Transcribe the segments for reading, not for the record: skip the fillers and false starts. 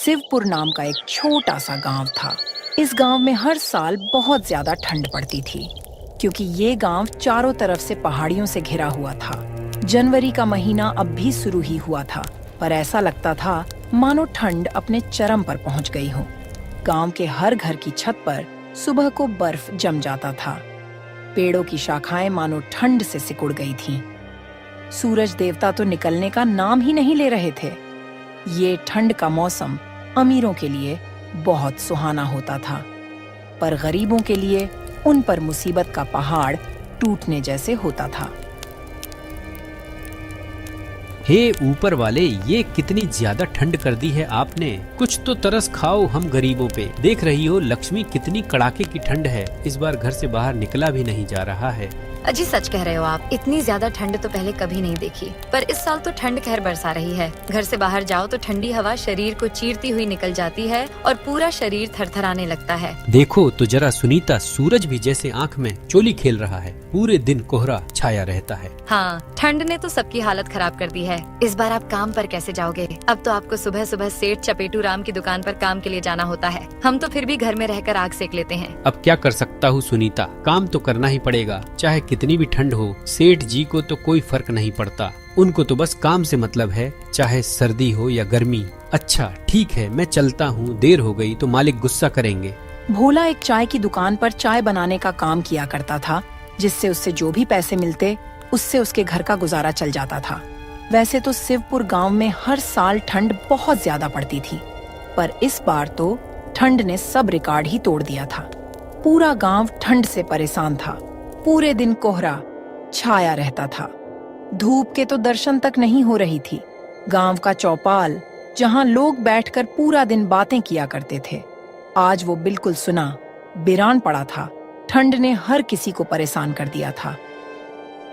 शिवपुर नाम का एक छोटा सा गांव था। इस गांव में हर साल बहुत ज्यादा ठंड पड़ती थी, क्योंकि ये गांव चारों तरफ से पहाड़ियों से घिरा हुआ था। जनवरी का महीना अब भी शुरू ही हुआ था, पर ऐसा लगता था मानो ठंड अपने चरम पर पहुंच गई हो। गांव के हर घर की छत पर सुबह को बर्फ जम जाता था। पेड़ों की शाखाएं मानो ठंड से सिकुड़ गई थीं। सूरज देवता तो निकलने का नाम ही नहीं ले रहे थे। ये ठंड का मौसम अमीरों के लिए बहुत सुहाना होता था, पर गरीबों के लिए उन पर मुसीबत का पहाड़ टूटने जैसे होता था। हे ऊपर वाले, ये कितनी ज्यादा ठंड कर दी है आपने। कुछ तो तरस खाओ हम गरीबों पे। देख रही हो लक्ष्मी, कितनी कड़ाके की ठंड है। इस बार घर से बाहर निकला भी नहीं जा रहा है। अजी सच कह रहे हो आप, इतनी ज्यादा ठंड तो पहले कभी नहीं देखी। पर इस साल तो ठंड कहर बरसा रही है। घर से बाहर जाओ तो ठंडी हवा शरीर को चीरती हुई निकल जाती है और पूरा शरीर थरथराने लगता है। देखो तो जरा सुनीता, सूरज भी जैसे आंख में चोली खेल रहा है। पूरे दिन कोहरा छाया रहता है। हाँ, ठंड ने तो सबकी हालत खराब कर दी है। इस बार आप काम पर कैसे जाओगे? अब तो आपको सुबह सुबह सेठ चपेटू राम की दुकान पर काम के लिए जाना होता है। हम तो फिर भी घर में रहकर आग सेक लेते हैं। अब क्या कर सकता हूँ सुनीता, काम तो करना ही पड़ेगा। चाहे कितनी भी ठंड हो, सेठ जी को तो कोई फर्क नहीं पड़ता। उनको तो बस काम से मतलब है, चाहे सर्दी हो या गर्मी। अच्छा ठीक है, मैं चलता हूँ, देर हो गई तो मालिक गुस्सा करेंगे। भोला एक चाय की दुकान पर चाय बनाने का काम किया करता था, जिससे उससे जो भी पैसे मिलते उससे उसके घर का गुजारा चल जाता था। वैसे तो शिवपुर गांव में हर साल ठंड बहुत ज्यादा पड़ती थी, पर इस बार तो ठंड ने सब रिकॉर्ड ही तोड़ दिया था। पूरा गांव ठंड से परेशान था। पूरे दिन कोहरा छाया रहता था। धूप के तो दर्शन तक नहीं हो रही थी। गांव का चौपाल, जहां लोग बैठकर पूरा दिन बातें किया करते थे, आज वो बिल्कुल सुना वीरान पड़ा था। ठंड ने हर किसी को परेशान कर दिया था।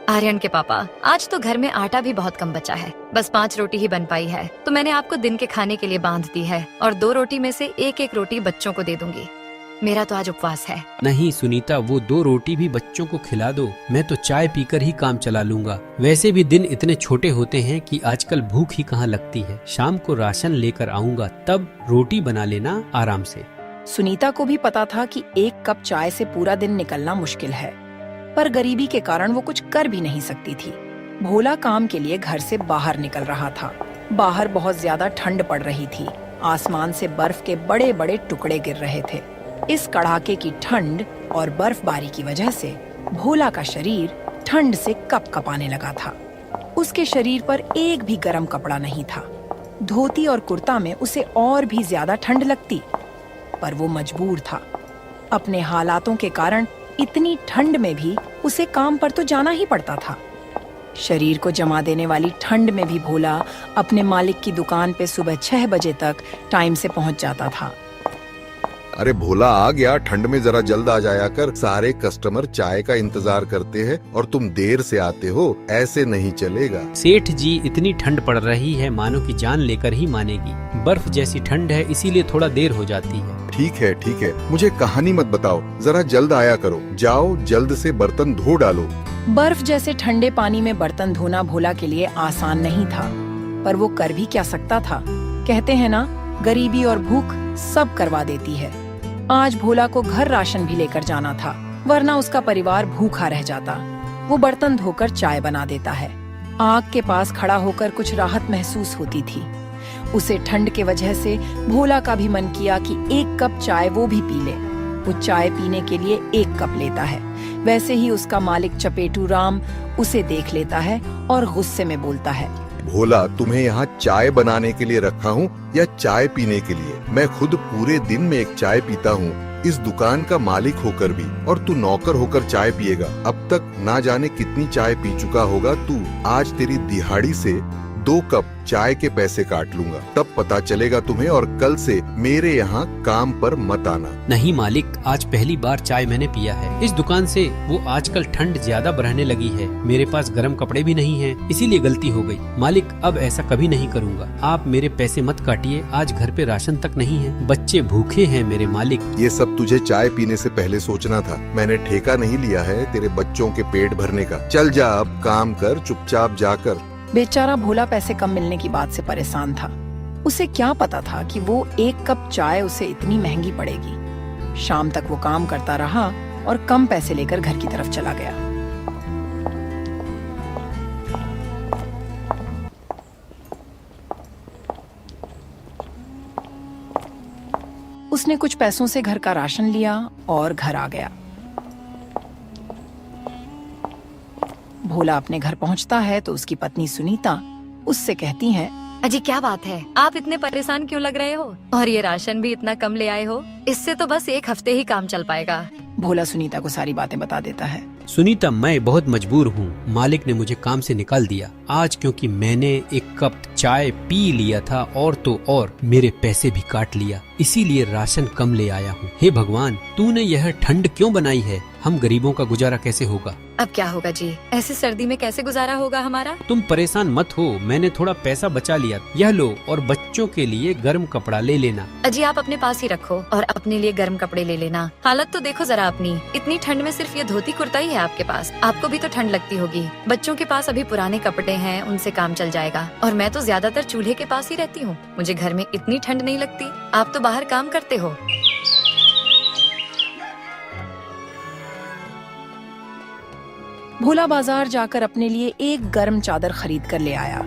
आर्यन के पापा, आज तो घर में आटा भी बहुत कम बचा है। बस 5 रोटी ही बन पाई है, तो मैंने आपको दिन के खाने के लिए बांध दी है और 2 रोटी में से एक रोटी बच्चों को दे दूंगी। मेरा तो आज उपवास है। नहीं सुनीता, वो 2 रोटी भी बच्चों को खिला दो। मैं तो चाय पीकर ही काम चला लूंगा। वैसे भी दिन इतने छोटे होते हैं कि आजकल भूख ही कहाँ लगती है। शाम को राशन लेकर आऊंगा, तब रोटी बना लेना आराम से। सुनीता को भी पता था कि 1 कप चाय से पूरा दिन निकलना मुश्किल है, पर गरीबी के कारण वो कुछ कर भी नहीं सकती थी। भोला काम के लिए घर से बाहर निकल रहा था। बाहर बहुत ज्यादा ठंड पड़ रही थी। आसमान से बर्फ के बड़े बड़े टुकड़े गिर रहे थे। इस कड़ाके की ठंड और बर्फबारी की वजह से भोला का शरीर ठंड से कपकपाने लगा था। उसके शरीर पर एक भी गर्म कपड़ा नहीं था। धोती और कुर्ता में उसे और भी ज्यादा ठंड लगती, पर वो मजबूर था। अपने हालातों के कारण इतनी ठंड में भी उसे काम पर तो जाना ही पड़ता था। शरीर को जमा देने वाली ठंड में भी भोला अपने मालिक की दुकान पे सुबह 6 बजे तक टाइम से पहुंच जाता था। अरे भोला आ गया, ठंड में जरा जल्द आ जाया कर। सारे कस्टमर चाय का इंतजार करते हैं और तुम देर से आते हो। ऐसे नहीं चलेगा। सेठ जी, इतनी ठंड पड़ रही है मानो कि जान लेकर ही मानेगी। बर्फ जैसी ठंड है, इसीलिए थोड़ा देर हो जाती है। ठीक है, मुझे कहानी मत बताओ, जरा जल्द आया करो। जाओ जल्द से बर्तन धो डालो। बर्फ जैसे ठंडे पानी में बर्तन धोना भोला के लिए आसान नहीं था, पर वो कर भी क्या सकता था। कहते हैं ना, गरीबी और भूख सब करवा देती है। आज भोला को घर राशन भी लेकर जाना था, वरना उसका परिवार भूखा रह जाता। वो बर्तन धोकर चाय बना देता है। आग के पास खड़ा होकर कुछ राहत महसूस होती थी। उसे ठंड के वजह से भोला का भी मन किया कि 1 कप चाय वो भी पी ले। वो चाय पीने के लिए 1 कप लेता है। वैसे ही उसका मालिक चपेटू राम उसे देख लेता है और गुस्से में बोलता है, भोला, तुम्हें यहाँ चाय बनाने के लिए रखा हूँ या चाय पीने के लिए? मैं खुद पूरे दिन में 1 चाय पीता हूँ, इस दुकान का मालिक होकर भी, और तू नौकर होकर चाय पिएगा। अब तक ना जाने कितनी चाय पी चुका होगा तू। आज तेरी दिहाड़ी से 2 कप चाय के पैसे काट लूंगा, तब पता चलेगा तुम्हें। और कल से मेरे यहाँ काम पर मत आना। नहीं मालिक, आज पहली बार चाय मैंने पिया है इस दुकान से। वो आजकल ठंड ज्यादा बढ़ने लगी है, मेरे पास गर्म कपड़े भी नहीं हैं, इसीलिए गलती हो गई। मालिक, अब ऐसा कभी नहीं करूँगा। आप मेरे पैसे मत काटिए, आज घर पे राशन तक नहीं है, बच्चे भूखे हैं मेरे मालिक। ये सब तुझे चाय पीने से पहले सोचना था। मैंने ठेका नहीं लिया है तेरे बच्चों के पेट भरने का। चल जा, अब काम कर, चुपचाप जाकर। बेचारा भोला पैसे कम मिलने की बात से परेशान था। उसे क्या पता था कि वो एक कप चाय उसे इतनी महंगी पड़ेगी। शाम तक वो काम करता रहा और कम पैसे लेकर घर की तरफ चला गया। उसने कुछ पैसों से घर का राशन लिया और घर आ गया। भोला अपने घर पहुंचता है तो उसकी पत्नी सुनीता उससे कहती है, अजी क्या बात है, आप इतने परेशान क्यों लग रहे हो? और ये राशन भी इतना कम ले आए हो? इससे तो बस एक हफ्ते ही काम चल पाएगा। भोला सुनीता को सारी बातें बता देता है। सुनीता, मैं बहुत मजबूर हूँ। मालिक ने मुझे काम से निकाल दिया आज, क्योंकि मैंने एक कप चाय पी लिया था और तो और मेरे पैसे भी काट लिया, इसीलिए राशन कम ले आया हूँ। हे भगवान, तूने यह ठंड क्यों बनाई है? हम गरीबों का गुजारा कैसे होगा? अब क्या होगा जी, ऐसी सर्दी में कैसे गुजारा होगा हमारा? तुम परेशान मत हो, मैंने थोड़ा पैसा बचा लिया। यह लो, और बच्चों के लिए गर्म कपड़ा ले लेना। अजी आप अपने पास ही रखो और अपने लिए गर्म कपड़े ले लेना। हालत तो देखो जरा अपनी, इतनी ठंड में सिर्फ ये धोती कुर्ता ही है आपके पास। आपको भी तो ठंड लगती होगी। बच्चों के पास अभी पुराने कपड़े हैं, उनसे काम चल जाएगा। और मैं तो ज्यादातर चूल्हे के पास ही रहती हूँ, मुझे घर में इतनी ठंड नहीं लगती। आप तो बाहर काम करते हो। भोला बाजार जाकर अपने लिए एक गर्म चादर खरीद कर ले आया।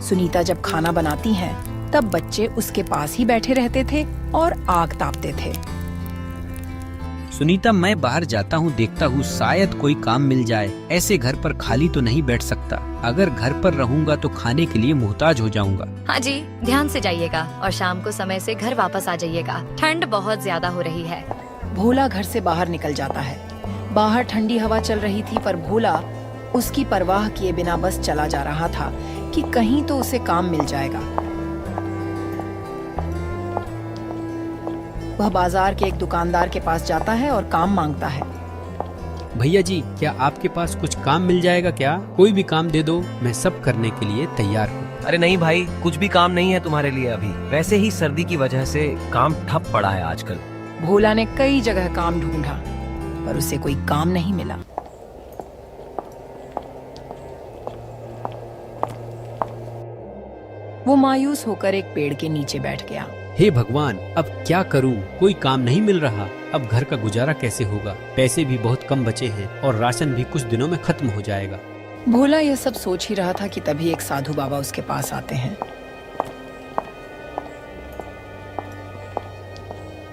सुनीता जब खाना बनाती है तब बच्चे उसके पास ही बैठे रहते थे और आग तापते थे। सुनीता, मैं बाहर जाता हूँ, देखता हूँ शायद कोई काम मिल जाए। ऐसे घर पर खाली तो नहीं बैठ सकता। अगर घर पर रहूंगा तो खाने के लिए मुहताज हो जाऊंगा। हाँ जी, ध्यान से जाइएगा और शाम को समय से घर वापस आ जाइएगा। ठंड बहुत ज्यादा हो रही है। भोला घर से बाहर निकल जाता है। बाहर ठंडी हवा चल रही थी, पर भोला उसकी परवाह किए बिना बस चला जा रहा था कि कहीं तो उसे काम मिल जाएगा। वह बाजार के एक दुकानदार के पास जाता है और काम मांगता है। भैया जी, क्या आपके पास कुछ काम मिल जाएगा क्या? कोई भी काम दे दो, मैं सब करने के लिए तैयार हूँ। अरे नहीं भाई, कुछ भी काम नहीं है तुम्हारे लिए अभी। वैसे ही सर्दी की वजह से काम ठप पड़ा है आजकल। भोला ने कई जगह काम ढूंढा पर उसे कोई काम नहीं मिला। वो मायूस होकर एक पेड़ के नीचे बैठ गया। हे भगवान, अब क्या करूं? कोई काम नहीं मिल रहा। अब घर का गुजारा कैसे होगा? पैसे भी बहुत कम बचे हैं और राशन भी कुछ दिनों में खत्म हो जाएगा। भोला यह सब सोच ही रहा था कि तभी एक साधु बाबा उसके पास आते हैं।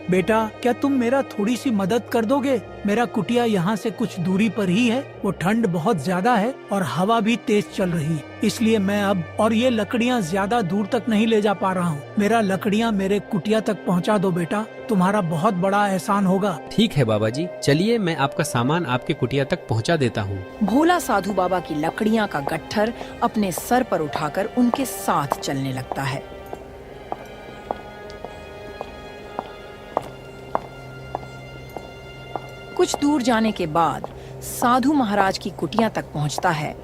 बेटा, क्या तुम मेरा थोड़ी सी मदद कर दोगे? मेरा कुटिया यहाँ से कुछ दूरी पर ही है। वो ठंड बहुत ज्यादा है और हवा भी तेज चल रही है, इसलिए मैं अब और ये लकड़ियाँ ज्यादा दूर तक नहीं ले जा पा रहा हूँ। मेरा लकड़ियाँ मेरे कुटिया तक पहुँचा दो बेटा, तुम्हारा बहुत बड़ा एहसान होगा। ठीक है बाबा जी, चलिए मैं आपका सामान आपके कुटिया तक पहुँचा देता हूँ। भोला साधु बाबा की लकड़ियाँ का गट्ठर अपने सर पर उठाकर उनके साथ चलने लगता है। कुछ दूर जाने के बाद साधु महाराज की कुटिया तक पहुंचता है।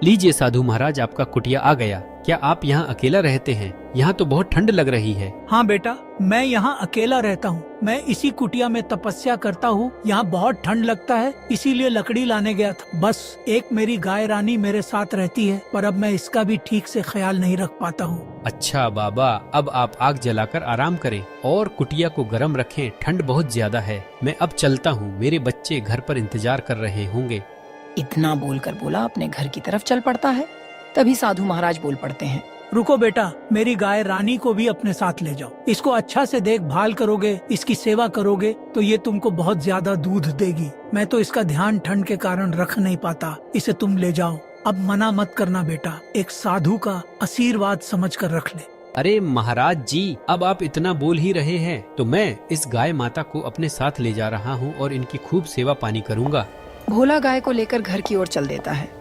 लीजिए साधु महाराज, आपका कुटिया आ गया। क्या आप यहाँ अकेला रहते हैं? यहाँ तो बहुत ठंड लग रही है। हाँ बेटा, मैं यहाँ अकेला रहता हूँ। मैं इसी कुटिया में तपस्या करता हूँ। यहाँ बहुत ठंड लगता है, इसीलिए लकड़ी लाने गया था। बस एक मेरी गाय रानी मेरे साथ रहती है, पर अब मैं इसका भी ठीक से ख्याल नहीं रख पाता हूँ। अच्छा बाबा, अब आप आग जलाकर आराम करें और कुटिया को गर्म रखें। ठंड बहुत ज्यादा है। मैं अब चलता हूँ, मेरे बच्चे घर पर इंतजार कर रहे होंगे। इतना बोलकर भोला अपने घर की तरफ चल पड़ता है। तभी साधु महाराज बोल पड़ते हैं, रुको बेटा, मेरी गाय रानी को भी अपने साथ ले जाओ। इसको अच्छा से देखभाल करोगे, इसकी सेवा करोगे तो ये तुमको बहुत ज्यादा दूध देगी। मैं तो इसका ध्यान ठंड के कारण रख नहीं पाता, इसे तुम ले जाओ। अब मना मत करना बेटा, एक साधु का आशीर्वाद समझकर रख ले। अरे महाराज जी, अब आप इतना बोल ही रहे हैं तो मैं इस गाय माता को अपने साथ ले जा रहा हूँ और इनकी खूब सेवा पानी करूँगा। भोला गाय को लेकर घर की ओर चल देता है।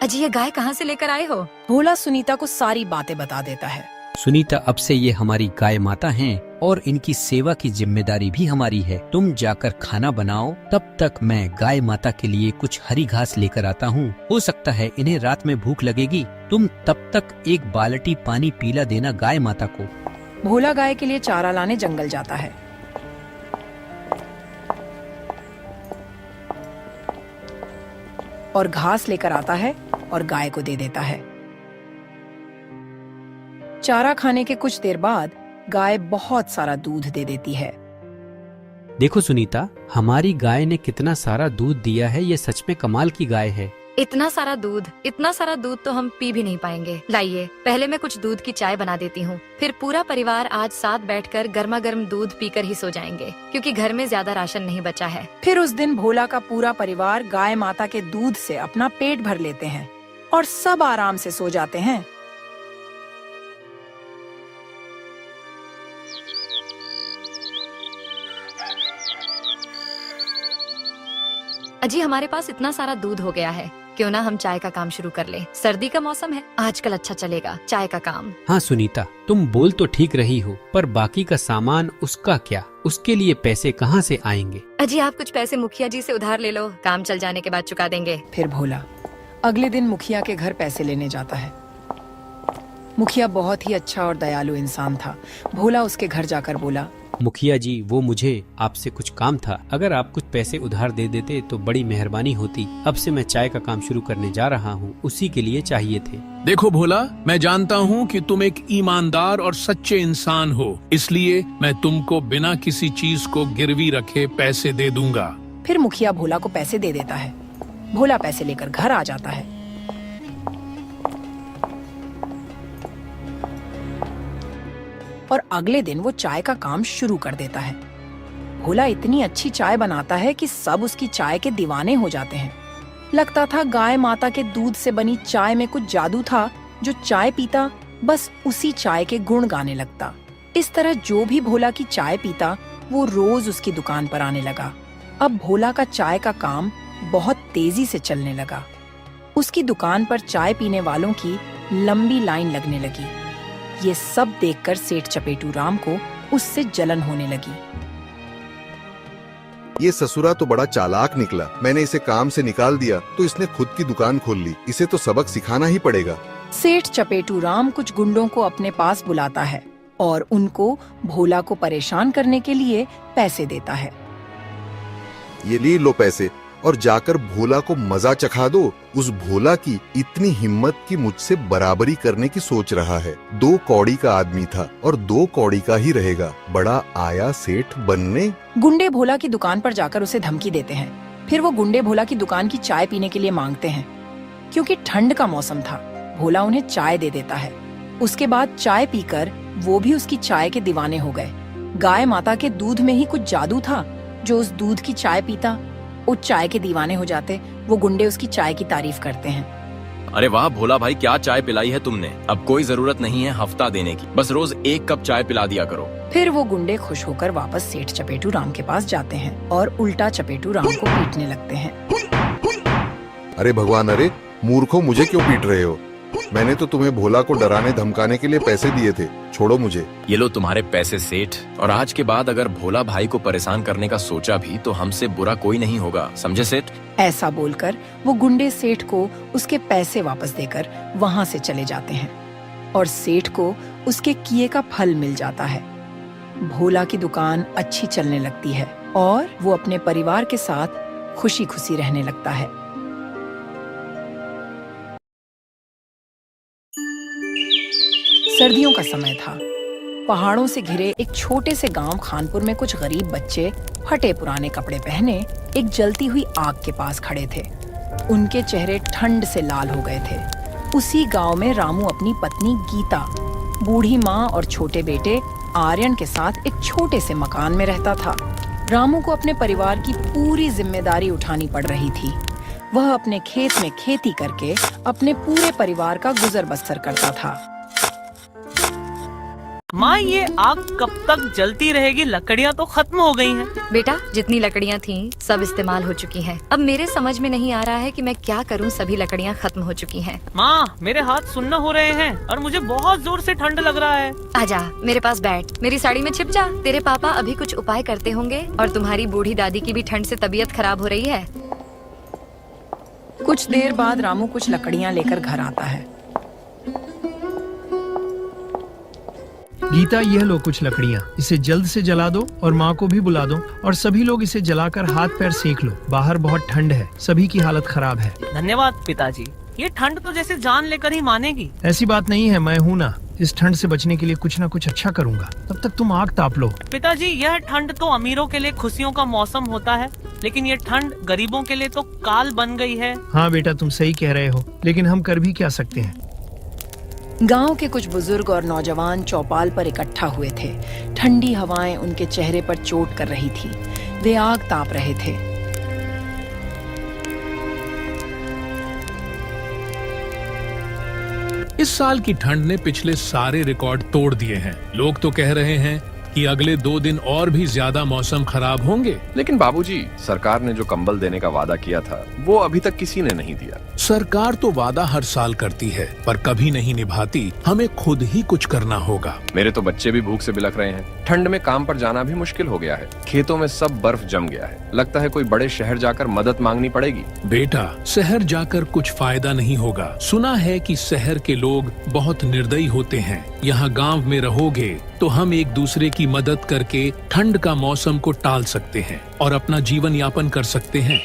अजी ये गाय कहाँ से लेकर आए हो? भोला सुनीता को सारी बातें बता देता है। सुनीता, अब से ये हमारी गाय माता हैं। और इनकी सेवा की जिम्मेदारी भी हमारी है। तुम जाकर खाना बनाओ, तब तक मैं गाय माता के लिए कुछ हरी घास लेकर आता हूँ। हो सकता है इन्हें रात में भूख लगेगी। तुम तब तक एक बाल्टी पानी पीला देना गाय माता को। भोला गाय के लिए चारा लाने जंगल जाता है। और घास लेकर आता है और गाय को दे देता है। चारा खाने के कुछ देर बाद गाय बहुत सारा दूध दे देती है। देखो सुनीता, हमारी गाय ने कितना सारा दूध दिया है। ये सच में कमाल की गाय है। इतना सारा दूध तो हम पी भी नहीं पाएंगे। लाइए, पहले मैं कुछ दूध की चाय बना देती हूँ, फिर पूरा परिवार आज साथ बैठकर गर्मा गर्म दूध पीकर ही सो जाएंगे, क्योंकि घर में ज्यादा राशन नहीं बचा है। फिर उस दिन भोला का पूरा परिवार गाय माता के दूध से अपना पेट भर लेते हैं और सब आराम से सो जाते हैं। अजी, हमारे पास इतना सारा दूध हो गया है, क्यों ना हम चाय का काम शुरू कर ले। सर्दी का मौसम है, आजकल अच्छा चलेगा चाय का काम। हाँ सुनीता, तुम बोल तो ठीक रही हो, पर बाकी का सामान उसका क्या? उसके लिए पैसे कहाँ से आएंगे? अजी, आप कुछ पैसे मुखिया जी से उधार ले लो, काम चल जाने के बाद चुका देंगे। फिर भोला अगले दिन मुखिया के घर पैसे लेने जाता है। मुखिया बहुत ही अच्छा और दयालु इंसान था। भोला उसके घर जाकर बोला, मुखिया जी, वो मुझे आपसे कुछ काम था। अगर आप कुछ पैसे उधार दे देते तो बड़ी मेहरबानी होती। अब से मैं चाय का काम शुरू करने जा रहा हूँ, उसी के लिए चाहिए थे। देखो भोला, मैं जानता हूँ कि तुम एक ईमानदार और सच्चे इंसान हो, इसलिए मैं तुमको बिना किसी चीज को गिरवी रखे पैसे दे दूंगा। फिर मुखिया भोला को पैसे दे देता है। भोला पैसे लेकर घर आ जाता है। और अगले दिन वो चाय का काम शुरू कर देता है। भोला इतनी अच्छी चाय बनाता है कि सब उसकी चाय के दीवाने हो जाते हैं। लगता था गाय माता के दूध से बनी चाय में कुछ जादू था। जो चाय पीता बस उसी चाय के गुण गाने लगता। इस तरह जो भी भोला की चाय पीता वो रोज उसकी दुकान पर आने लगा। अब भोला का चाय का काम बहुत तेजी से चलने लगा। उसकी दुकान पर चाय पीने वालों की लंबी लाइन लगने लगी। ये सब देखकर सेठ चपेटू राम को उससे जलन होने लगी। ये ससुरा तो बड़ा चालाक निकला। मैंने इसे काम से निकाल दिया तो इसने खुद की दुकान खोल ली। इसे तो सबक सिखाना ही पड़ेगा। सेठ चपेटू राम कुछ गुंडों को अपने पास बुलाता है और उनको भोला को परेशान करने के लिए पैसे देता है। ये ले लो पैसे और जाकर भोला को मजा चखा दो। उस भोला की इतनी हिम्मत कि मुझसे बराबरी करने की सोच रहा है। 2 कौड़ी का आदमी था और 2 कौड़ी का ही रहेगा। बड़ा आया सेठ बनने। गुंडे भोला की दुकान पर जाकर उसे धमकी देते हैं। फिर वो गुंडे भोला की दुकान की चाय पीने के लिए मांगते हैं। क्योंकि ठंड का मौसम था, भोला उन्हें चाय दे देता है। उसके बाद चाय पीकर वो भी उसकी चाय के दीवाने हो गए। गाय माता के दूध में ही कुछ जादू था। जो उस दूध की चाय पीता वो चाय के दीवाने हो जाते। वो गुंडे उसकी चाय की तारीफ करते हैं। अरे वाह भोला भाई, क्या चाय पिलाई है तुमने। अब कोई जरूरत नहीं है हफ्ता देने की, बस रोज 1 कप चाय पिला दिया करो। फिर वो गुंडे खुश होकर वापस सेठ चपेटू राम के पास जाते हैं और उल्टा चपेटू राम को पीटने लगते हैं। अरे भगवान, अरे मूर्खों, मुझे क्यों पीट रहे हो? मैंने तो तुम्हें भोला को डराने धमकाने के लिए पैसे दिए थे। छोड़ो मुझे। ये लो तुम्हारे पैसे सेठ, और आज के बाद अगर भोला भाई को परेशान करने का सोचा भी तो हमसे बुरा कोई नहीं होगा, समझे सेठ? ऐसा बोलकर वो गुंडे सेठ को उसके पैसे वापस देकर वहाँ से चले जाते हैं और सेठ को उसके किए का फल मिल जाता है। भोला की दुकान अच्छी चलने लगती है और वो अपने परिवार के साथ खुशी खुशी रहने लगता है। सर्दियों का समय था। पहाड़ों से घिरे एक छोटे से गांव खानपुर में कुछ गरीब बच्चे फटे पुराने कपड़े पहने एक जलती हुई आग के पास खड़े थे। उनके चेहरे ठंड से लाल हो गए थे। उसी गांव में रामू अपनी पत्नी गीता, बूढ़ी माँ और छोटे बेटे आर्यन के साथ एक छोटे से मकान में रहता था। रामू को अपने परिवार की पूरी जिम्मेदारी उठानी पड़ रही थी। वह अपने खेत में खेती करके अपने पूरे परिवार का गुजर बसर करता था। माँ ये आग कब तक जलती रहेगी? लकड़ियाँ तो खत्म हो गई हैं। बेटा जितनी लकड़ियाँ थीं सब इस्तेमाल हो चुकी हैं। अब मेरे समझ में नहीं आ रहा है कि मैं क्या करूँ, सभी लकड़ियाँ खत्म हो चुकी हैं। माँ मेरे हाथ सुन्न हो रहे हैं और मुझे बहुत जोर से ठंड लग रहा है। आजा मेरे पास बैठ, मेरी साड़ी में छिप जा। तेरे पापा अभी कुछ उपाय करते होंगे और तुम्हारी बूढ़ी दादी की भी ठंड से तबीयत खराब हो रही है। कुछ देर बाद रामू कुछ लकड़ियाँ लेकर घर आता है। गीता, यह लो कुछ लकड़ियाँ, इसे जल्द से जला दो और माँ को भी बुला दो और सभी लोग इसे जलाकर हाथ पैर सेक लो। बाहर बहुत ठंड है, सभी की हालत खराब है। धन्यवाद पिताजी, ये ठंड तो जैसे जान लेकर ही मानेगी। ऐसी बात नहीं है, मैं हूँ ना, इस ठंड से बचने के लिए कुछ न कुछ अच्छा करूँगा। तब तक तुम आग ताप लो। पिताजी यह ठंड तो अमीरों के लिए खुशियों का मौसम होता है, लेकिन ये ठंड गरीबों के लिए तो काल बन गई है। हाँ बेटा, तुम सही कह रहे हो, लेकिन हम कर भी क्या सकते हैं। गांव के कुछ बुजुर्ग और नौजवान चौपाल पर इकट्ठा हुए थे। ठंडी हवाएं उनके चेहरे पर चोट कर रही थी। वे आग ताप रहे थे। इस साल की ठंड ने पिछले सारे रिकॉर्ड तोड़ दिए हैं। लोग तो कह रहे हैं कि अगले 2 दिन और भी ज्यादा मौसम खराब होंगे। लेकिन बाबूजी, सरकार ने जो कंबल देने का वादा किया था वो अभी तक किसी ने नहीं दिया। सरकार तो वादा हर साल करती है पर कभी नहीं निभाती। हमें खुद ही कुछ करना होगा। मेरे तो बच्चे भी भूख से बिलख रहे हैं। ठंड में काम पर जाना भी मुश्किल हो गया है। खेतों में सब बर्फ जम गया है। लगता है कोई बड़े शहर जाकर मदद मांगनी पड़ेगी। बेटा, शहर जाकर कुछ फायदा नहीं होगा। सुना है कि शहर के लोग बहुत निर्दयी होते हैं। यहाँ गांव में रहोगे तो हम एक दूसरे की मदद करके ठंड का मौसम को टाल सकते हैं और अपना जीवन यापन कर सकते हैं।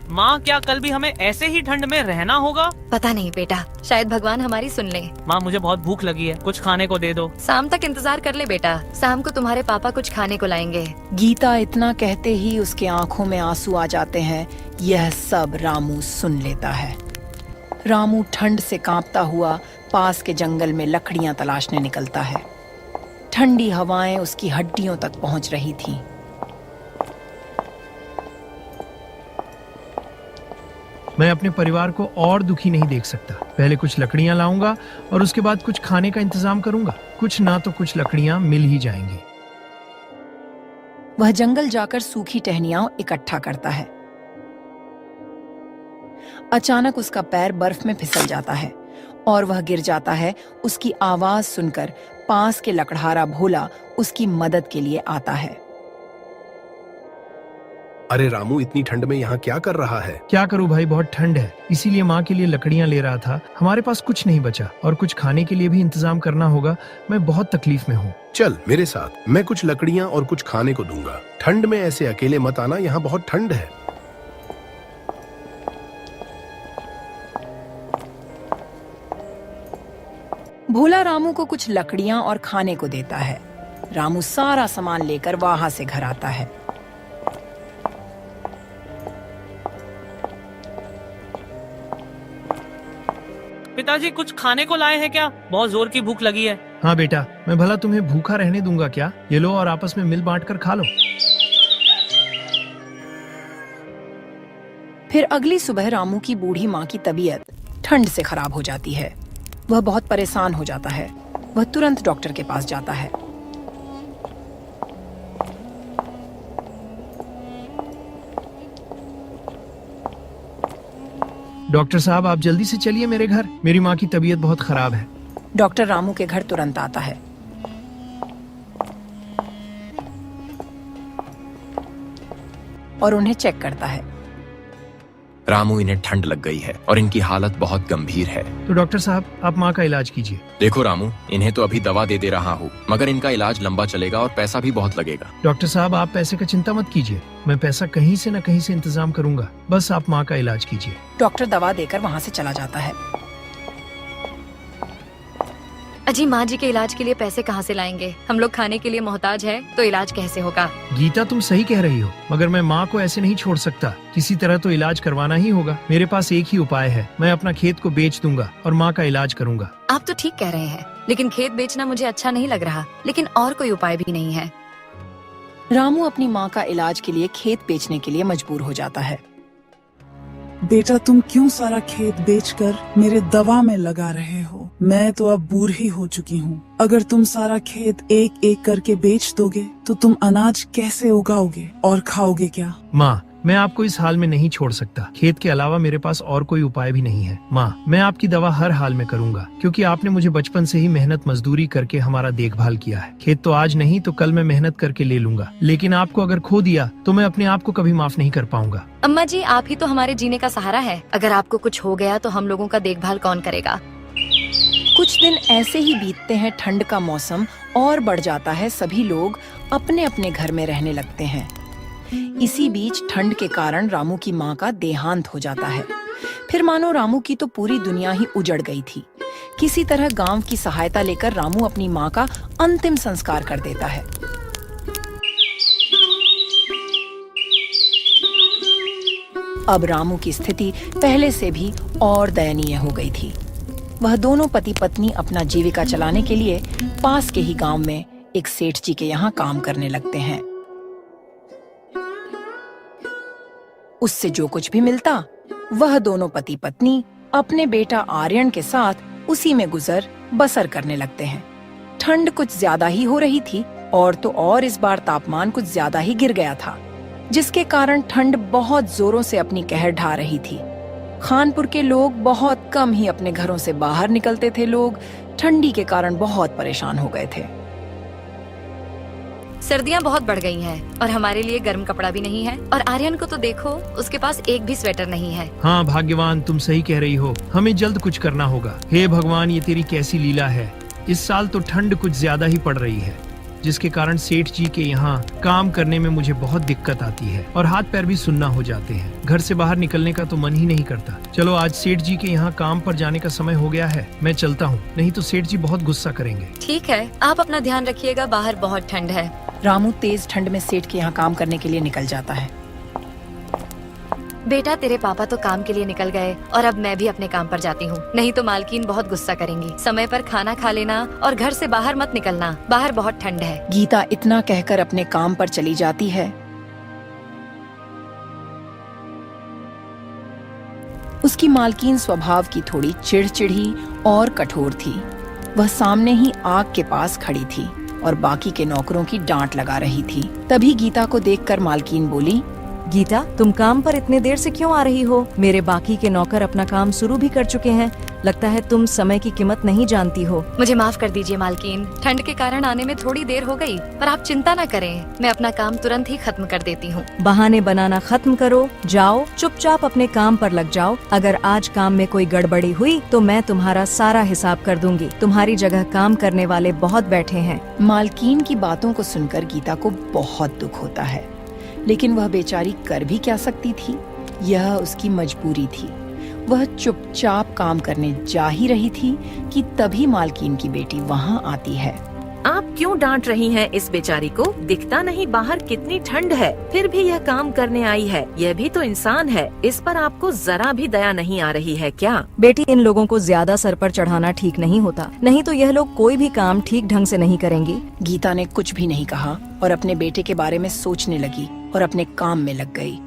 माँ क्या कल भी हमें ऐसे ही ठंड में रहना होगा? पता नहीं बेटा, शायद भगवान हमारी सुन ले। माँ मुझे बहुत भूख लगी है, कुछ खाने को दे दो। शाम तक इंतजार कर ले बेटा, शाम को तुम्हारे पापा कुछ खाने को लाएंगे। गीता इतना कहते ही उसके आंखों में आंसू आ जाते हैं। यह सब रामू सुन लेता है। रामू ठंड से कांपता हुआ पास के जंगल में लकड़ियां तलाशने निकलता है। ठंडी हवाएं उसकी हड्डियों तक पहुंच रही थीं। मैं अपने परिवार को और दुखी नहीं देख सकता। पहले कुछ लकड़ियाँ लाऊंगा और उसके बाद कुछ खाने का इंतजाम करूंगा। कुछ ना तो कुछ लकड़ियाँ मिल ही जाएंगी। वह जंगल जाकर सूखी टहनियां इकट्ठा करता है। अचानक उसका पैर बर्फ में फिसल जाता है और वह गिर जाता है। उसकी आवाज सुनकर पास के लकड़हारा भोला उसकी मदद के लिए आता है। अरे रामू, इतनी ठंड में यहाँ क्या कर रहा है? क्या करूँ भाई, बहुत ठंड है, इसीलिए माँ के लिए लकड़ियाँ ले रहा था। हमारे पास कुछ नहीं बचा और कुछ खाने के लिए भी इंतजाम करना होगा। मैं बहुत तकलीफ में हूँ। चल मेरे साथ, मैं कुछ लकड़ियाँ और कुछ खाने को दूंगा। ठंड में ऐसे अकेले मत आना, यहाँ बहुत ठंड है। भोला रामू को कुछ लकड़ियां और खाने को देता है। रामू सारा सामान लेकर वहां से घर आता है। पिताजी कुछ खाने को लाए हैं क्या? बहुत जोर की भूख लगी है। हाँ बेटा, मैं भला तुम्हें भूखा रहने दूंगा क्या? ये लो और आपस में मिल बांट कर खा लो। फिर अगली सुबह रामू की बूढ़ी माँ की तबीयत ठंड से खराब हो जाती है। वह बहुत परेशान हो जाता है। वह तुरंत डॉक्टर के पास जाता है। डॉक्टर साहब, आप जल्दी से चलिए मेरे घर, मेरी माँ की तबीयत बहुत खराब है। डॉक्टर रामू के घर तुरंत आता है। और उन्हें चेक करता है। रामू, इन्हें ठंड लग गई है और इनकी हालत बहुत गंभीर है। तो डॉक्टर साहब, आप माँ का इलाज कीजिए। देखो रामू, इन्हें तो अभी दवा दे रहा हूँ, मगर इनका इलाज लंबा चलेगा और पैसा भी बहुत लगेगा। डॉक्टर साहब, आप पैसे का चिंता मत कीजिए, मैं पैसा कहीं से न कहीं से इंतजाम करूंगा। बस आप माँ का इलाज कीजिए। डॉक्टर दवा देकर वहाँ से चला जाता है। अजी, माँ जी के इलाज के लिए पैसे कहाँ से लाएंगे? हम लोग खाने के लिए मोहताज है तो इलाज कैसे होगा? गीता, तुम सही कह रही हो, मगर मैं माँ को ऐसे नहीं छोड़ सकता। किसी तरह तो इलाज करवाना ही होगा। मेरे पास एक ही उपाय है, मैं अपना खेत को बेच दूंगा और माँ का इलाज करूंगा। आप तो ठीक कह रहे हैं, लेकिन खेत बेचना मुझे अच्छा नहीं लग रहा। लेकिन और कोई उपाय भी नहीं है। रामू अपनी माँ का इलाज के लिए खेत बेचने के लिए मजबूर हो जाता है। बेटा तुम क्यों सारा खेत बेचकर मेरे दवा में लगा रहे हो? मैं तो अब बूढ़ी हो चुकी हूँ। अगर तुम सारा खेत एक एक करके बेच दोगे तो तुम अनाज कैसे उगाओगे और खाओगे क्या? माँ, मैं आपको इस हाल में नहीं छोड़ सकता। खेत के अलावा मेरे पास और कोई उपाय भी नहीं है। माँ, मैं आपकी दवा हर हाल में करूँगा, क्योंकि आपने मुझे बचपन से ही मेहनत मजदूरी करके हमारा देखभाल किया है। खेत तो आज नहीं तो कल मैं मेहनत करके ले लूंगा, लेकिन आपको अगर खो दिया तो मैं अपने आप को कभी माफ नहीं कर पाऊंगा। अम्मा जी, आप ही तो हमारे जीने का सहारा है। अगर आपको कुछ हो गया तो हम लोगों का देखभाल कौन करेगा? कुछ दिन ऐसे ही बीतते हैं। ठंड का मौसम और बढ़ जाता है। सभी लोग अपने अपने घर में रहने लगते हैं। इसी बीच ठंड के कारण रामू की माँ का देहांत हो जाता है। फिर मानो रामू की तो पूरी दुनिया ही उजड़ गई थी। किसी तरह गांव की सहायता लेकर रामू अपनी माँ का अंतिम संस्कार कर देता है। अब रामू की स्थिति पहले से भी और दयनीय हो गई थी। वह दोनों पति पत्नी अपना जीविका चलाने के लिए पास के ही गांव में एक सेठ जी के यहाँ काम करने लगते हैं। उससे जो कुछ भी मिलता वह दोनों पति पत्नी अपने बेटा आर्यन के साथ उसी में गुजर बसर करने लगते हैं। ठंड कुछ ज्यादा ही हो रही थी और तो और इस बार तापमान कुछ ज्यादा ही गिर गया था, जिसके कारण ठंड बहुत जोरों से अपनी कहर ढा रही थी। खानपुर के लोग बहुत कम ही अपने घरों से बाहर निकलते थे। लोग ठंडी के कारण बहुत परेशान हो गए थे। सर्दियाँ बहुत बढ़ गई हैं और हमारे लिए गर्म कपड़ा भी नहीं है। और आर्यन को तो देखो, उसके पास एक भी स्वेटर नहीं है। हाँ भाग्यवान, तुम सही कह रही हो। हमें जल्द कुछ करना होगा। हे भगवान, ये तेरी कैसी लीला है। इस साल तो ठंड कुछ ज्यादा ही पड़ रही है, जिसके कारण सेठ जी के यहाँ काम करने में मुझे बहुत दिक्कत आती है और हाथ पैर भी सुन्ना हो जाते हैं। घर से बाहर निकलने का तो मन ही नहीं करता। चलो, आज सेठ जी के यहाँ काम पर जाने का समय हो गया है। मैं चलता हूँ, नहीं तो सेठ जी बहुत गुस्सा करेंगे। ठीक है, आप अपना ध्यान रखिएगा। बाहर बहुत ठंड है। रामू तेज ठंड में सेठ के यहाँ काम करने के लिए निकल जाता है। बेटा, तेरे पापा तो काम के लिए निकल गए और अब मैं भी अपने काम पर जाती हूँ, नहीं तो मालकिन बहुत गुस्सा करेंगी। समय पर खाना खा लेना और घर से बाहर मत निकलना, बाहर बहुत ठंड है। गीता इतना कहकर अपने काम पर चली जाती है। उसकी मालकिन स्वभाव की थोड़ी चिड़चिड़ी और कठोर थी। वह सामने ही आग के पास खड़ी थी और बाकी के नौकरों की डांट लगा रही थी। तभी गीता को देखकर मालकिन बोली, गीता, तुम काम पर इतने देर से क्यों आ रही हो? मेरे बाकी के नौकर अपना काम शुरू भी कर चुके हैं। लगता है तुम समय की कीमत नहीं जानती हो। मुझे माफ कर दीजिए मालकिन, ठंड के कारण आने में थोड़ी देर हो गई, पर आप चिंता न करें, मैं अपना काम तुरंत ही खत्म कर देती हूँ। बहाने बनाना खत्म करो, जाओ चुपचाप अपने काम पर लग जाओ। अगर आज काम में कोई गड़बड़ी हुई तो मैं तुम्हारा सारा हिसाब कर दूंगी। तुम्हारी जगह काम करने वाले बहुत बैठे हैं। मालकिन की बातों को सुनकर गीता को बहुत दुख होता है, लेकिन वह बेचारी कर भी क्या सकती थी। यह उसकी मजबूरी थी। वह चुपचाप काम करने जा ही रही थी कि तभी मालकिन की बेटी वहाँ आती है। आप क्यों डांट रही हैं इस बेचारी को? दिखता नहीं बाहर कितनी ठंड है, फिर भी यह काम करने आई है। यह भी तो इंसान है, इस पर आपको जरा भी दया नहीं आ रही है क्या? बेटी, इन लोगों को ज्यादा सर पर चढ़ाना ठीक नहीं होता, नहीं तो यह लोग कोई भी काम ठीक ढंग से नहीं करेंगी। गीता ने कुछ भी नहीं कहा और अपने बेटे के बारे में सोचने लगी और अपने काम में लग गई।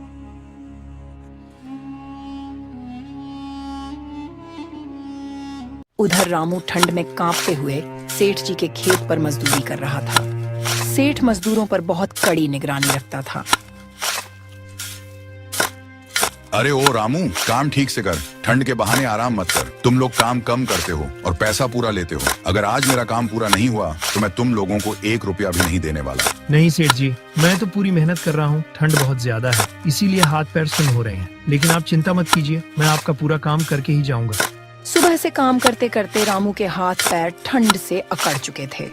उधर रामू ठंड में कांपते हुए सेठ जी के खेत पर मजदूरी कर रहा था। सेठ मजदूरों पर बहुत कड़ी निगरानी रखता था। अरे ओ रामू, काम ठीक से कर, ठंड के बहाने आराम मत कर। तुम लोग काम कम करते हो और पैसा पूरा लेते हो। अगर आज मेरा काम पूरा नहीं हुआ तो मैं तुम लोगों को 1 रुपया भी नहीं देने वाला। नहीं सेठ जी, मैं तो पूरी मेहनत कर रहा हूँ। ठंड बहुत ज्यादा है, इसीलिए हाथ पैर सुन्न हो रहे हैं, लेकिन आप चिंता मत कीजिए, मैं आपका पूरा काम करके ही जाऊंगा। सुबह से काम करते करते रामू के हाथ पैर ठंड से अकड़ चुके थे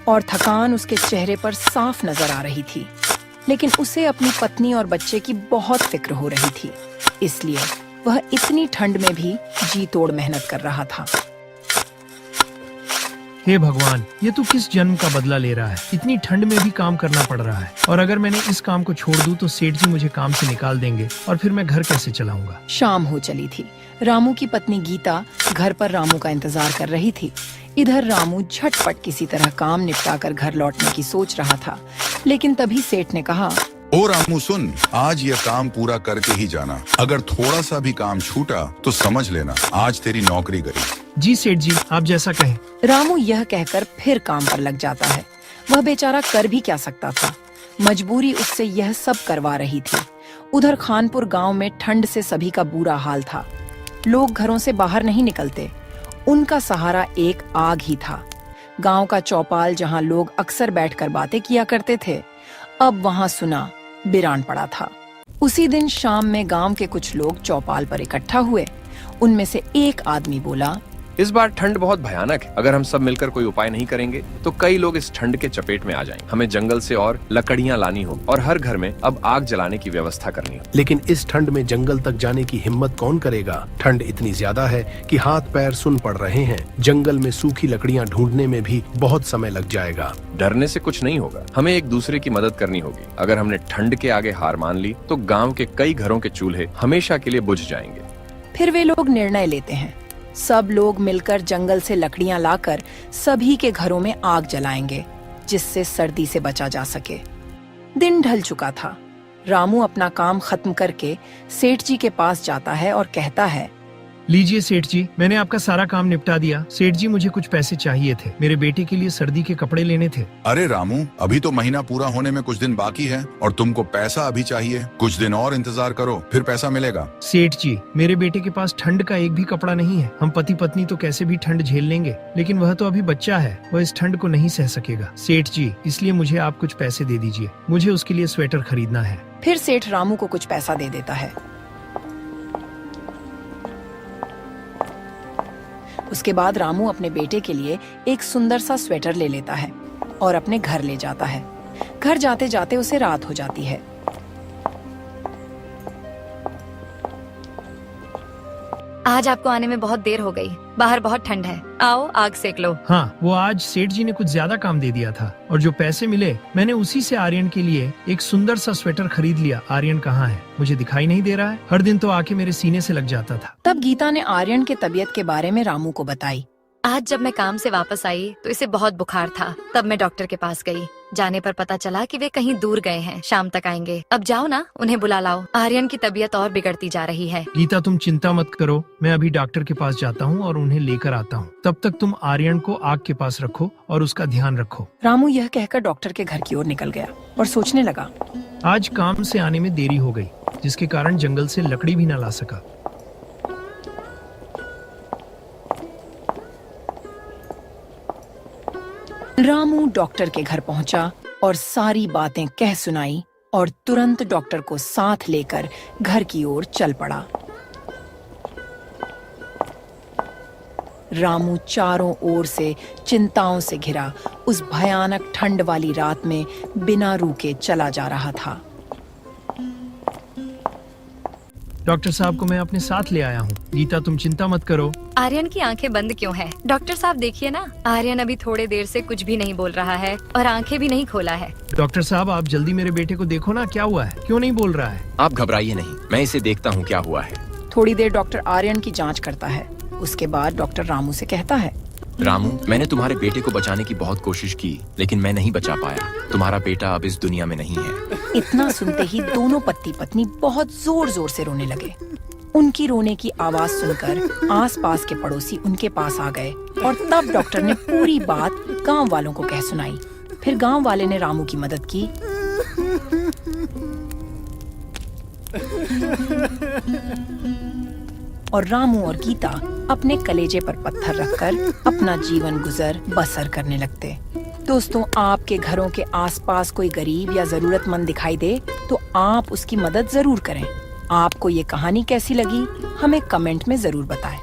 और थकान उसके चेहरे पर साफ नजर आ रही थी, लेकिन उसे अपनी पत्नी और बच्चे की बहुत फिक्र हो रही थी, इसलिए वह इतनी ठंड में भी जी तोड़ मेहनत कर रहा था। हे भगवान, ये तू किस जन्म का बदला ले रहा है? इतनी ठंड में भी काम करना पड़ रहा है, और अगर मैंने इस काम को छोड़ दूं तो सेठ जी मुझे काम से निकाल देंगे और फिर मैं घर कैसे चलाऊंगा? शाम हो चली थी। रामू की पत्नी गीता घर पर रामू का इंतजार कर रही थी। इधर रामू झटपट किसी तरह काम निपटाकर घर लौटने की सोच रहा था, लेकिन तभी सेठ ने कहा, ओ रामू सुन, आज ये काम पूरा करके ही जाना। अगर थोड़ा सा भी काम छूटा तो समझ लेना आज तेरी नौकरी गई। जी सेठ जी, आप जैसा कहें। रामू यह कहकर फिर काम पर लग जाता है। वह बेचारा कर भी क्या सकता था, मजबूरी उससे यह सब करवा रही थी। उधर खानपुर गांव में ठंड से सभी का बुरा हाल था। लोग घरों से बाहर नहीं निकलते। उनका सहारा एक आग ही था। गांव का चौपाल जहां लोग अक्सर बैठकर बातें किया करते थे, अब वहां सुना बिरान पड़ा था। उसी दिन शाम में गांव के कुछ लोग चौपाल पर इकट्ठा हुए। उनमें से एक आदमी बोला, इस बार ठंड बहुत भयानक है। अगर हम सब मिलकर कोई उपाय नहीं करेंगे तो कई लोग इस ठंड के चपेट में आ जाएंगे। हमें जंगल से और लकड़ियां लानी होगी और हर घर में अब आग जलाने की व्यवस्था करनी होगी। लेकिन इस ठंड में जंगल तक जाने की हिम्मत कौन करेगा? ठंड इतनी ज्यादा है कि हाथ पैर सुन पड़ रहे हैं। जंगल में सूखी लकड़ियां ढूंढने में भी बहुत समय लग जाएगा। डरने से कुछ नहीं होगा, हमें एक दूसरे की मदद करनी होगी। अगर हमने ठंड के आगे हार मान ली तो गाँव के कई घरों के चूल्हे हमेशा के लिए बुझ जाएंगे। फिर वे लोग निर्णय लेते हैं। सब लोग मिलकर जंगल से लकड़ियां लाकर सभी के घरों में आग जलाएंगे, जिससे सर्दी से बचा जा सके। दिन ढल चुका था। रामू अपना काम खत्म करके सेठ जी के पास जाता है और कहता है, लीजिए सेठ जी, मैंने आपका सारा काम निपटा दिया। सेठ जी, मुझे कुछ पैसे चाहिए थे, मेरे बेटे के लिए सर्दी के कपड़े लेने थे। अरे रामू, अभी तो महीना पूरा होने में कुछ दिन बाकी है और तुमको पैसा अभी चाहिए। कुछ दिन और इंतजार करो, फिर पैसा मिलेगा। सेठ जी, मेरे बेटे के पास ठंड का एक भी कपड़ा नहीं है। हम पति पत्नी तो कैसे भी ठंड झेल लेंगे, लेकिन वह तो अभी बच्चा है, वह इस ठंड को नहीं सह सकेगा। सेठ जी, इसलिए मुझे आप कुछ पैसे दे दीजिए, मुझे उसके लिए स्वेटर खरीदना है। फिर सेठ रामू को कुछ पैसा दे देता है। उसके बाद रामू अपने बेटे के लिए एक सुंदर सा स्वेटर ले लेता है और अपने घर ले जाता है। घर जाते जाते उसे रात हो जाती है। आज आपको आने में बहुत देर हो गई, बाहर बहुत ठंड है, आओ आग सेक लो। हाँ, वो आज सेठ जी ने कुछ ज्यादा काम दे दिया था और जो पैसे मिले मैंने उसी से आर्यन के लिए एक सुंदर सा स्वेटर खरीद लिया। आर्यन कहाँ है? मुझे दिखाई नहीं दे रहा है। हर दिन तो आके मेरे सीने से लग जाता था। तब गीता ने आर्यन के तबीयत के बारे में रामू को बताई। आज जब मैं काम से वापस आई तो इसे बहुत बुखार था। तब मैं डॉक्टर के पास गई। जाने पर पता चला कि वे कहीं दूर गए हैं, शाम तक आएंगे। अब जाओ ना, उन्हें बुला लाओ। आर्यन की तबीयत और बिगड़ती जा रही है। गीता, तुम चिंता मत करो, मैं अभी डॉक्टर के पास जाता हूँ और उन्हें लेकर आता हूँ। तब तक तुम आर्यन को आग के पास रखो और उसका ध्यान रखो। रामू यह कहकर डॉक्टर के घर की ओर निकल गया और सोचने लगा, आज काम से आने में देरी हो गई, जिसके कारण जंगल से लकड़ी भी न ला सका। रामू डॉक्टर के घर पहुंचा और सारी बातें कह सुनाई और तुरंत डॉक्टर को साथ लेकर घर की ओर चल पड़ा। रामू चारों ओर से चिंताओं से घिरा उस भयानक ठंड वाली रात में बिना रुके चला जा रहा था। डॉक्टर साहब को मैं अपने साथ ले आया हूँ। गीता, तुम चिंता मत करो। आर्यन की आंखें बंद क्यों है? डॉक्टर साहब देखिए ना, आर्यन अभी थोड़े देर से कुछ भी नहीं बोल रहा है और आंखें भी नहीं खोला है। डॉक्टर साहब, आप जल्दी मेरे बेटे को देखो ना, क्या हुआ है, क्यों नहीं बोल रहा है? आप घबराइए नहीं, मैं इसे देखता हूँ क्या हुआ है। थोड़ी देर डॉक्टर आर्यन की जांच करता है। उसके बाद डॉक्टर रामू से कहता है, रामू, मैंने तुम्हारे बेटे को बचाने की बहुत कोशिश की, लेकिन मैं नहीं बचा पाया। तुम्हारा बेटा अब इस दुनिया में नहीं है। इतना सुनते ही दोनों पति पत्नी बहुत जोर जोर से रोने लगे। उनकी रोने की आवाज सुनकर आसपास के पड़ोसी उनके पास आ गए और तब डॉक्टर ने पूरी बात गांव वालों को कह सुनाई। फिर गांव वाले ने रामू की मदद की। और रामू और गीता अपने कलेजे पर पत्थर रखकर अपना जीवन गुजर बसर करने लगते। दोस्तों, आपके घरों के आसपास कोई गरीब या जरूरतमंद दिखाई दे तो आप उसकी मदद जरूर करें। आपको ये कहानी कैसी लगी हमें कमेंट में जरूर बताएं।